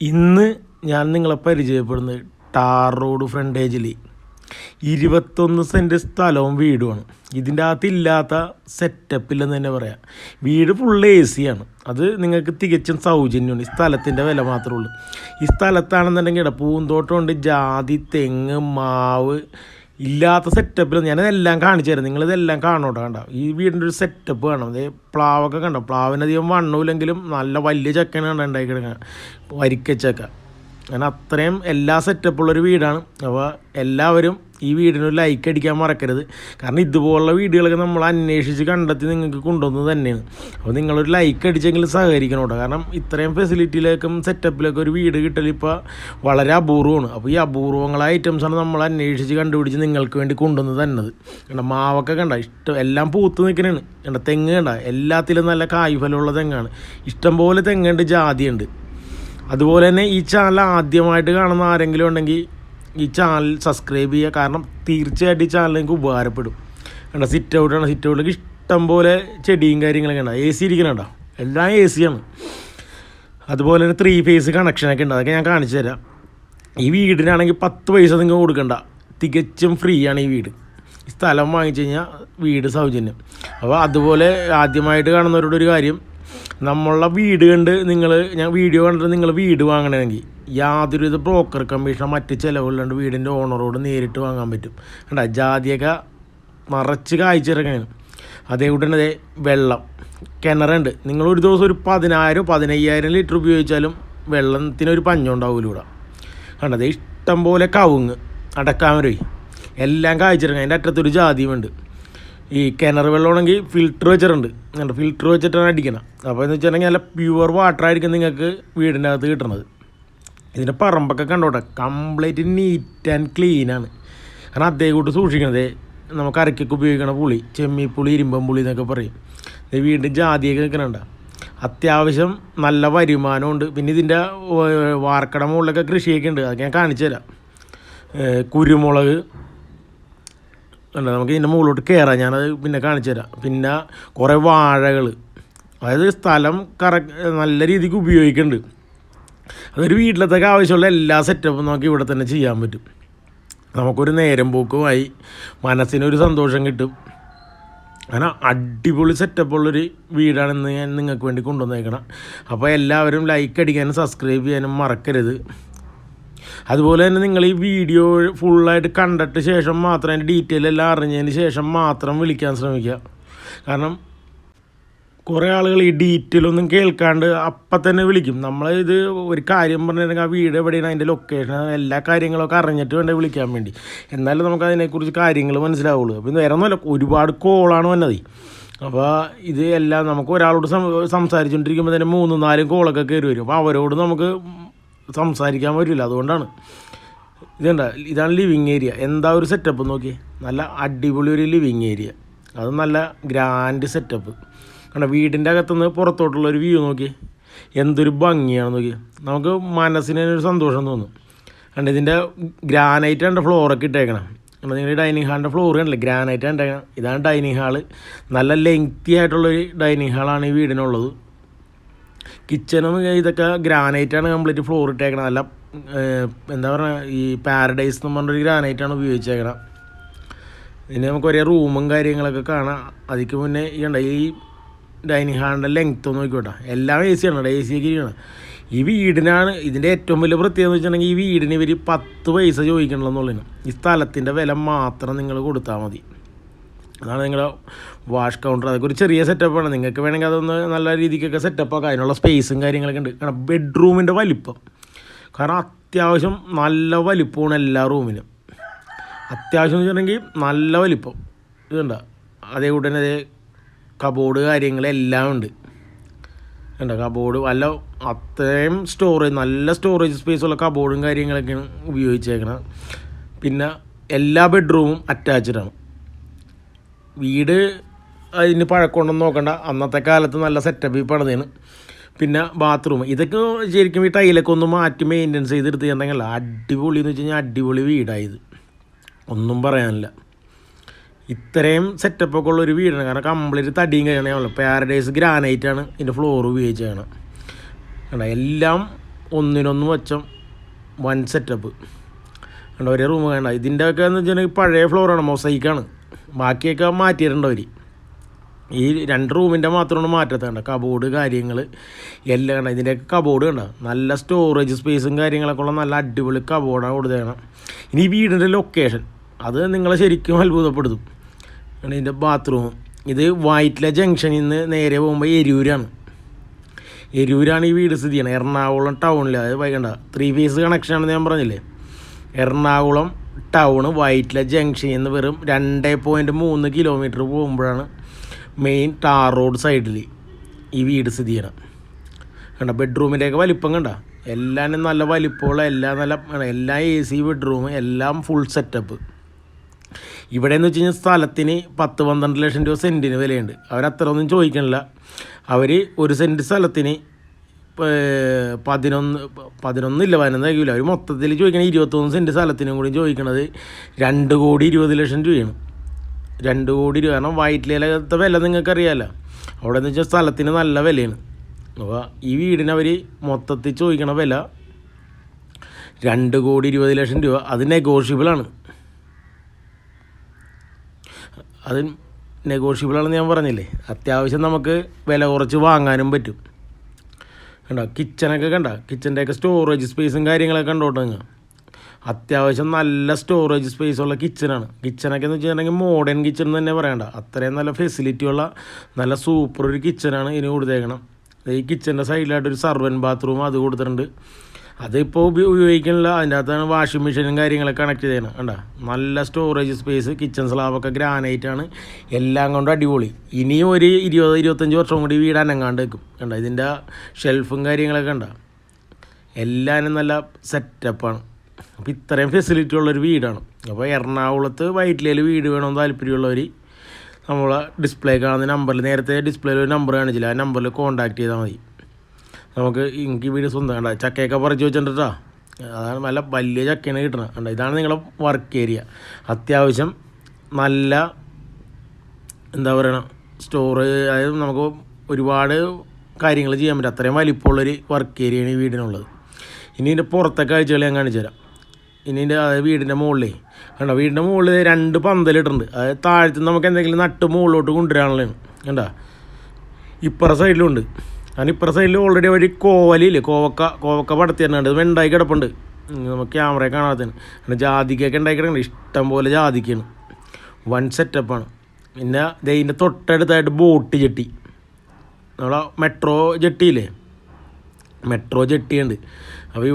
ഇന്ന് ഞാൻ നിങ്ങളെ പരിചയപ്പെടുന്നത് ടാർ റോഡ് ഫ്രണ്ടേജിൽ 21 സെൻറ്റ് സ്ഥലവും വീടുമാണ്. ഇതിൻ്റെ അകത്തില്ലാത്ത സെറ്റപ്പില്ലെന്ന് തന്നെ പറയാം. വീട് ഫുള്ള് AC ആണ്. അത് നിങ്ങൾക്ക് തികച്ചും സൗജന്യമാണ്. ഈ സ്ഥലത്തിൻ്റെ വില മാത്രമേ ഉള്ളൂ. ഈ സ്ഥലത്താണെന്നുണ്ടെങ്കിൽ പൂന്തോട്ടമുണ്ട്, ജാതി, തെങ്ങ്, മാവ്, ഇല്ലാത്ത സെറ്റപ്പിൽ ഞാനിതെല്ലാം കാണിച്ചു തരാം. നിങ്ങളിതെല്ലാം കാണോട്ടോ. കണ്ട ഈ വീടിൻ്റെ ഒരു സെറ്റപ്പ് കാണാം. അതേ പ്ലാവൊക്കെ കണ്ടോ, പ്ലാവിനധികം വണ്ണമില്ലെങ്കിലും നല്ല വലിയ ചക്കനാണ് ഉണ്ടാക്കി കിടക്കുക, വരിക്കച്ചക്ക. അങ്ങനെ അത്രയും എല്ലാ സെറ്റപ്പുള്ളൊരു വീടാണ്. അപ്പോൾ എല്ലാവരും ഈ വീടിനൊരു ലൈക്ക് അടിക്കാൻ മറക്കരുത്. കാരണം ഇതുപോലുള്ള വീടുകളൊക്കെ നമ്മൾ അന്വേഷിച്ച് കണ്ടെത്തി നിങ്ങൾക്ക് കൊണ്ടുവന്നത് തന്നെയാണ്. അപ്പോൾ നിങ്ങളൊരു ലൈക്ക് അടിച്ചെങ്കിൽ സഹകരിക്കണം കേട്ടോ. കാരണം ഇത്രയും ഫെസിലിറ്റിയിലേക്കും സെറ്റപ്പിലൊക്കെ ഒരു വീട് കിട്ടൽ ഇപ്പോൾ വളരെ അപൂർവമാണ്. അപ്പോൾ ഈ അപൂർവങ്ങളായ ഐറ്റംസാണ് നമ്മൾ അന്വേഷിച്ച് കണ്ടുപിടിച്ച് നിങ്ങൾക്ക് വേണ്ടി കൊണ്ടുവന്ന് തന്നത്. കണ്ട മാവൊക്കെ കണ്ട ഇഷ്ടം എല്ലാം പൂത്ത് നിൽക്കണേണ്. കണ്ട തെങ്ങ് കണ്ട എല്ലാത്തിലും നല്ല കായ്ഫലമുള്ള തെങ്ങാണ്. ഇഷ്ടംപോലെ തെങ്ങുണ്ട്, ജാതിയുണ്ട്. അതുപോലെ തന്നെ ഈ ചാനൽ ആദ്യമായിട്ട് കാണുന്ന ആരെങ്കിലും ഉണ്ടെങ്കിൽ ഈ ചാനൽ സബ്സ്ക്രൈബ് ചെയ്യുക. കാരണം തീർച്ചയായിട്ടും ഈ ചാനൽ നിങ്ങൾക്ക് ഉപകാരപ്പെടും. കണ്ട സിറ്റ് ഔട്ടാണ്. സിറ്റ് ഔട്ടിലേക്ക് ഇഷ്ടംപോലെ ചെടിയും കാര്യങ്ങളൊക്കെ ഉണ്ട്. AC ഇരിക്കണുണ്ടോ, എല്ലാം AC ആണ്. അതുപോലെ തന്നെ 3 ഫേസ് കണക്ഷനൊക്കെ ഉണ്ട്. അതൊക്കെ ഞാൻ കാണിച്ചു തരാം. ഈ വീടിനാണെങ്കിൽ 10 പൈസ നിങ്ങൾ കൊടുക്കണ്ട, തികച്ചും ഫ്രീ ആണ് ഈ വീട്. ഈ സ്ഥലം വാങ്ങിച്ചു കഴിഞ്ഞാൽ വീട് സൗജന്യം. അപ്പോൾ അതുപോലെ ആദ്യമായിട്ട് കാണുന്നവരോട് ഒരു കാര്യം, നമ്മളുടെ വീട് കണ്ട് ഞാൻ വീഡിയോ കണ്ടിട്ട് നിങ്ങൾ വീട് വാങ്ങണമെങ്കിൽ യാതൊരുവിധ ബ്രോക്കർ കമ്മീഷനോ മറ്റ് ചിലവുകളില്ലാണ്ട് വീടിൻ്റെ ഓണറോട് നേരിട്ട് വാങ്ങാൻ പറ്റും. കണ്ട ജാതിയൊക്കെ നിറച്ച് കായ്ച്ചിറങ്ങാണ്. അതേകൂടെ തന്നെ വെള്ളം, കിണറുണ്ട്. നിങ്ങളൊരു ദിവസം ഒരു 10,000-15,000 ലിറ്റർ ഉപയോഗിച്ചാലും വെള്ളത്തിനൊരു പഞ്ഞം ഉണ്ടാവില്ല ഇവിടെ. കണ്ടത് ഇഷ്ടം പോലെ കവുങ്ങ്, അടക്കാമരയി എല്ലാം കായ്ച്ചിറങ്ങാം. അതിൻ്റെ അറ്റത്തൊരു ജാതിയുമുണ്ട്. ഈ കിണർ വെള്ളമാണെങ്കിൽ ഫിൽറ്റർ വെച്ചിട്ടുണ്ട്. ഫിൽറ്റർ വെച്ചിട്ടാണ് അടിക്കണം. അപ്പോൾ എന്ന് വെച്ചിട്ടുണ്ടെങ്കിൽ നല്ല പ്യുവർ വാട്ടർ ആയിരിക്കും നിങ്ങൾക്ക് വീടിൻ്റെ അകത്ത് കിട്ടണത്. ഇതിൻ്റെ പറമ്പൊക്കെ കണ്ടോട്ടെ, കംപ്ലീറ്റ് നീറ്റ് ആൻഡ് ക്ലീനാണ്. കാരണം അതേ കൂട്ട് സൂക്ഷിക്കണത് നമുക്ക് അരക്കൊക്കെ ഉപയോഗിക്കണ പുളി, ചെമ്മിപ്പുളി, ഇരുമ്പമ്പുളി എന്നൊക്കെ പറയും. വീണ്ടും ജാതിയൊക്കെ നിൽക്കണുണ്ട്. അത്യാവശ്യം നല്ല വരുമാനമുണ്ട്. പിന്നെ ഇതിൻ്റെ വാർക്കട മുകളിലൊക്കെ കൃഷിയൊക്കെ ഉണ്ട്. അതൊക്കെ ഞാൻ കാണിച്ചു തരാം. കുരുമുളക് ഉണ്ട്. നമുക്ക് ഇതിൻ്റെ മുകളിലോട്ട് കയറാം, ഞാനത് പിന്നെ കാണിച്ചു തരാം. പിന്നെ കുറേ വാഴകൾ, അതായത് സ്ഥലം നല്ല രീതിക്ക് ഉപയോഗിക്കുന്നുണ്ട്. അതൊരു വീട്ടിലത്തേക്ക് ആവശ്യമുള്ള എല്ലാ സെറ്റപ്പും നമുക്ക് ഇവിടെ തന്നെ ചെയ്യാൻ പറ്റും. നമുക്കൊരു നേരം പോക്കുമായി മനസ്സിനൊരു സന്തോഷം കിട്ടും. അങ്ങനെ അടിപൊളി സെറ്റപ്പുള്ളൊരു വീടാണെന്ന് ഞാൻ നിങ്ങൾക്ക് വേണ്ടി കൊണ്ടുവന്നേക്കണം. അപ്പോൾ എല്ലാവരും ലൈക്ക് അടിക്കാനും സബ്സ്ക്രൈബ് ചെയ്യാനും മറക്കരുത്. അതുപോലെ തന്നെ നിങ്ങൾ ഈ വീഡിയോ ഫുള്ളായിട്ട് കണ്ടിട്ട് ശേഷം മാത്രം അതിൻ്റെ ഡീറ്റെയിൽ എല്ലാം അറിഞ്ഞതിന് ശേഷം മാത്രം വിളിക്കാൻ ശ്രമിക്കുക. കാരണം കുറേ ആളുകൾ ഈ ഡീറ്റെയിലൊന്നും കേൾക്കാണ്ട് അപ്പം തന്നെ വിളിക്കും. ഇത് ഒരു കാര്യം പറഞ്ഞിട്ടുണ്ടെങ്കിൽ ആ വീട് എവിടെയാണ്, അതിൻ്റെ ലൊക്കേഷൻ, എല്ലാ കാര്യങ്ങളൊക്കെ അറിഞ്ഞിട്ട് വേണ്ടേ വിളിക്കാൻ വേണ്ടി. എന്നാലും നമുക്ക് അതിനെക്കുറിച്ച് കാര്യങ്ങൾ മനസ്സിലാവുള്ളൂ. അപ്പോൾ വേറെ ഒന്നുമല്ല, ഒരുപാട് കോളാണ് വന്നത്. അപ്പോൾ ഇത് എല്ലാം നമുക്ക് ഒരാളോട് സംസാരിച്ചുകൊണ്ടിരിക്കുമ്പോൾ തന്നെ 3-4 കോളൊക്കെ കയറി വരും. അപ്പോൾ അവരോട് നമുക്ക് സംസാരിക്കാൻ പറ്റില്ല. അതുകൊണ്ടാണ് ഇതാണ് ലിവിങ് ഏരിയ. എന്താ ഒരു സെറ്റപ്പ് നോക്കി, നല്ല അടിപൊളി ഒരു ലിവിങ് ഏരിയ. അത് നല്ല ഗ്രാൻഡ് സെറ്റപ്പ്. കണ്ട വീടിൻ്റെ അകത്തുനിന്ന് പുറത്തോട്ടുള്ളൊരു വ്യൂ നോക്കി, എന്തൊരു ഭംഗിയാണ് നോക്കി. നമുക്ക് മനസ്സിനൊരു സന്തോഷം തോന്നും. കണ്ട ഇതിൻ്റെ ഗ്രാനൈറ്റാണ് ഫ്ലോറൊക്കെ ഇട്ടേക്കണം. കണ്ട നിങ്ങൾ ഡൈനിങ് ഹാളിൻ്റെ ഫ്ലോർ കണ്ടില്ലേ, ഗ്രാനൈറ്റാണ് ഇട്ടേക്കണം. ഇതാണ് ഡൈനിങ് ഹാള്. നല്ല ലെങ്തി ആയിട്ടുള്ളൊരു ഡൈനിങ് ഹാളാണ് ഈ വീടിനുള്ളത്. കിച്ചണും ഇതൊക്കെ ഗ്രാനൈറ്റാണ് കംപ്ലീറ്റ് ഫ്ലോർ ഇട്ടേക്കണം. നല്ല എന്താ പറയുക, ഈ പാരഡൈസ് എന്ന് പറഞ്ഞൊരു ഗ്രാനൈറ്റാണ് ഉപയോഗിച്ചേക്കണം. പിന്നെ നമുക്ക് ഒരേ റൂമും കാര്യങ്ങളൊക്കെ കാണാം. അതിക്ക് മുന്നേ ഈ ഡൈനിങ് ഹാളിൻ്റെ ലെങ്ത്ത് ഒന്ന് നോക്കിക്കോട്ടെ, എല്ലാം AC ആണ്. AC ഒക്കെ ഇരിക്കണം. ഈ വീടിനാണ് ഇതിൻ്റെ ഏറ്റവും വലിയ പ്രത്യേകത എന്ന് വെച്ചിട്ടുണ്ടെങ്കിൽ ഈ വീടിന് ഇവർ 10 പൈസ ചോദിക്കണമെന്നുള്ളതിന്. ഈ സ്ഥലത്തിൻ്റെ വില മാത്രം നിങ്ങൾ കൊടുത്താൽ മതി. അതാണ് നിങ്ങളുടെ വാഷ് കൗണ്ടർ. അതൊക്കെ ഒരു ചെറിയ സെറ്റപ്പാണ്. നിങ്ങൾക്ക് വേണമെങ്കിൽ അതൊന്ന് നല്ല രീതിക്കൊക്കെ സെറ്റപ്പാക്കാം. അതിനുള്ള സ്പേസും കാര്യങ്ങളൊക്കെ ഉണ്ട്. കാരണം ബെഡ്റൂമിൻ്റെ വലിപ്പം, കാരണം അത്യാവശ്യം നല്ല വലിപ്പമാണ് എല്ലാ റൂമിനും. അത്യാവശ്യം എന്ന് വെച്ചിട്ടുണ്ടെങ്കിൽ നല്ല വലിപ്പം ഇതുണ്ട്. അതേകൂടെ തന്നെ കബോർഡ് കാര്യങ്ങളെല്ലാം ഉണ്ട്. ഉണ്ട് കബോർഡ് അല്ല, അത്രയും സ്റ്റോറേജ്, നല്ല സ്റ്റോറേജ് സ്പേസുള്ള കബോർഡും കാര്യങ്ങളൊക്കെയാണ് ഉപയോഗിച്ചേക്കണം. പിന്നെ എല്ലാ ബെഡ്റൂമും അറ്റാച്ച്ഡാണ്. വീട് അതിന് പഴക്കമുണ്ടെന്ന് നോക്കണ്ട, അന്നത്തെ കാലത്ത് നല്ല സെറ്റപ്പിൽ പണിതാണ്. പിന്നെ ബാത്റൂം ഇതൊക്കെ ശരിക്കും ഈ ടൈലൊക്കെ ഒന്ന് മാറ്റി മെയിൻ്റെനൻസ് ചെയ്തെടുത്ത് കഴിഞ്ഞാൽ അടിപൊളി എന്ന് വെച്ച് കഴിഞ്ഞാൽ അടിപൊളി വീടായത്, ഒന്നും പറയാനില്ല. ഇത്രയും സെറ്റപ്പൊക്കെ ഉള്ളൊരു വീടാണ്. കാരണം കംപ്ലീറ്റ് തടിയും കഴിയണമല്ലോ. പാരഡൈസ് ഗ്രാനൈറ്റാണ് ഇതിൻ്റെ ഫ്ലോർ ഉപയോഗിച്ചാണ്. കണ്ട എല്ലാം ഒന്നിനൊന്ന് വെച്ചം വൺ സെറ്റപ്പ് കണ്ട. ഒരേ റൂം വേണ്ട. ഇതിൻ്റെ ഒക്കെ എന്ന് വെച്ചിട്ടുണ്ടെങ്കിൽ പഴയ ഫ്ലോറാണ്, മൊസൈക്കാണ്. ബാക്കിയൊക്കെ മാറ്റിയിട്ടുണ്ട് അവർ. ഈ 2 റൂമിൻ്റെ മാത്രമാണ് മാറ്റത്ത്. കണ്ട കബോർഡ് കാര്യങ്ങൾ എല്ലാം കണ്ട. ഇതിൻ്റെയൊക്കെ കബോർഡ് കണ്ട, നല്ല സ്റ്റോറേജ് സ്പേസും കാര്യങ്ങളൊക്കെ ഉള്ള നല്ല അടിപൊളി കബോർഡാണ് കൊടുത്തേക്കണം. ഇനി ഈ വീടിൻ്റെ ലൊക്കേഷൻ അത് നിങ്ങളെ ശരിക്കും അത്ഭുതപ്പെടുത്തും. ഇതിൻ്റെ ബാത്റൂം ഇത് വൈറ്റില ജംഗ്ഷനിൽ നിന്ന് നേരെ പോകുമ്പോൾ എരൂരാണ് ഈ വീട് സ്ഥിതി ചെയ്യണം. എറണാകുളം ടൗണിൽ. അത് വൈകണ്ട 3 ഫേസ് കണക്ഷനാണെന്ന് ഞാൻ പറഞ്ഞില്ലേ. എറണാകുളം ടൗണ് വൈറ്റില ജംഗ്ഷനിൽ നിന്ന് വെറും 2.3 കിലോമീറ്റർ പോകുമ്പോഴാണ് മെയിൻ ടാർ റോഡ് സൈഡിൽ ഈ വീട് സ്ഥിതി ചെയ്യണം. കണ്ട ബെഡ്റൂമിൻ്റെയൊക്കെ വലിപ്പം കണ്ട. എല്ലാം നല്ല വലിപ്പമുള്ള എല്ലാം AC ബെഡ്റൂം, എല്ലാം ഫുൾ സെറ്റപ്പ്. ഇവിടെ എന്ന് വെച്ച് കഴിഞ്ഞാൽ സ്ഥലത്തിന് 10-12 ലക്ഷം രൂപ സെൻറ്റിന് വിലയുണ്ട്. അവരത്ര ഒന്നും ചോദിക്കണില്ല. അവർ 1 സെൻറ്റ് സ്ഥലത്തിന് 11 കഴിയില്ല. അവർ മൊത്തത്തിൽ ചോദിക്കണത് 21 സെൻറ്റ് സ്ഥലത്തിനും കൂടി ചോദിക്കണത് 2,20,00,000 രൂപയാണ്. 2 കോടി രൂപ. കാരണം വൈറ്റിലത്തെ വില നിങ്ങൾക്കറിയാമല്ലോ. അവിടെ എന്ന് വെച്ചാൽ സ്ഥലത്തിന് നല്ല വിലയാണ്. അപ്പോൾ ഈ വീടിന് അവർ മൊത്തത്തിൽ ചോദിക്കണ വില 2,20,00,000 രൂപ. അത് നെഗോഷ്യബിളാണ്. അത് നെഗോഷ്യബിളാണെന്ന് ഞാൻ പറഞ്ഞില്ലേ. അത്യാവശ്യം നമുക്ക് വില കുറച്ച് വാങ്ങാനും പറ്റും. കണ്ട കിച്ചണൊക്കെ കണ്ട. കിച്ചൻ്റെയൊക്കെ സ്റ്റോറേജ് സ്പേസും കാര്യങ്ങളൊക്കെ കണ്ടോട്ടെ നിങ്ങൾ. അത്യാവശ്യം നല്ല സ്റ്റോറേജ് സ്പേസുള്ള കിച്ചണാണ്. കിച്ചണൊക്കെ എന്ന് വെച്ചിട്ടുണ്ടെങ്കിൽ മോഡേൺ കിച്ചൺ തന്നെ പറയണ്ട. അത്രയും നല്ല ഫെസിലിറ്റിയുള്ള നല്ല സൂപ്പർ ഒരു കിച്ചണാണ് ഇതിന് കൊടുത്തേക്കണം. ഈ കിച്ചൻ്റെ സൈഡിലായിട്ടൊരു സർവൻ ബാത്റൂം അത് കൊടുത്തിട്ടുണ്ട്. അതിപ്പോൾ ഉപയോഗിക്കണില്ല. അതിൻ്റെ അകത്താണ് വാഷിംഗ് മെഷീനും കാര്യങ്ങളൊക്കെ കണക്ട് ചെയ്യണം. കണ്ട നല്ല സ്റ്റോറേജ് സ്പേസ്. കിച്ചൺ സ്ലാബൊക്കെ ഗ്രാനൈറ്റാണ്. എല്ലാം കൊണ്ടും അടിപൊളി. ഇനിയും ഒരു 20-25 വർഷം കൂടി വീട് അനങ്ങാണ്ട് വെക്കും. കണ്ട ഇതിൻ്റെ ഷെൽഫും കാര്യങ്ങളൊക്കെ കണ്ട. എല്ലാവരും നല്ല സെറ്റപ്പാണ്. അപ്പോൾ ഇത്രയും ഫെസിലിറ്റി ഉള്ളൊരു വീടാണ്. അപ്പോൾ എറണാകുളത്ത് വൈറ്റിലയിൽ വീട് വേണമെന്ന് താല്പര്യമുള്ളവർ നമ്മളെ ഡിസ്പ്ലേ കാണുന്ന നമ്പറിൽ, നേരത്തെ ഡിസ്പ്ലേയിൽ ഒരു നമ്പർ കാണിച്ചില്ല, ആ നമ്പറിൽ കോൺടാക്ട് ചെയ്താൽ മതി. നമുക്ക് എനിക്ക് വീട് സ്വന്തം കണ്ട. ചക്കയൊക്കെ പറിച്ച് വെച്ചിട്ടുണ്ടാ. അതാണ് നല്ല വലിയ ചക്കയാണ് കിട്ടണം. കണ്ട ഇതാണ് നിങ്ങളുടെ വർക്ക് ഏരിയ. അത്യാവശ്യം നല്ല എന്താ പറയണ സ്റ്റോറേജ്, അതായത് നമുക്ക് ഒരുപാട് കാര്യങ്ങൾ ചെയ്യാൻ പറ്റും. അത്രയും വലിപ്പമുള്ളൊരു വർക്ക് ഏരിയയാണ് ഈ വീടിനുള്ളത്. ഇനി ഇതിൻ്റെ പുറത്തെ കാഴ്ചകൾ ഞാൻ കാണിച്ചു തരാം. ഇനി ഇതിൻ്റെ അതായത് വീടിൻ്റെ മുകളിലേ കണ്ട. വീടിൻ്റെ മുകളിൽ 2 പന്തലിട്ടുണ്ട്. അതായത് താഴത്ത് നമുക്ക് എന്തെങ്കിലും നട്ട് മുകളിലോട്ട് കൊണ്ടുവരാനുള്ളതാണ്. കണ്ട ഇപ്പുറ സൈഡിലുണ്ട്. കാരണം ഇപ്പുറ സൈഡിൽ ഓൾറെഡി ഒരു കോവലില്ലേ, കോവക്ക പടത്തി തരുന്നുണ്ട്. അത് വെണ്ടായി കിടപ്പുണ്ട്. നമുക്ക് ക്യാമറ കാണാത്തതാണ്. കാരണം ജാതിക്കൊക്കെ ഉണ്ടാക്കി കിടക്കുന്നുണ്ട്. ഇഷ്ടം പോലെ ജാതിക്കാണ്. വൺ സെറ്റപ്പാണ്. പിന്നെ ഇതിൻ്റെ തൊട്ടടുത്തായിട്ട് ബോട്ട് ജെട്ടി, നമ്മളെ മെട്രോ ജെട്ടിയില്ലേ, മെട്രോ ജെട്ടിയുണ്ട്. അപ്പോൾ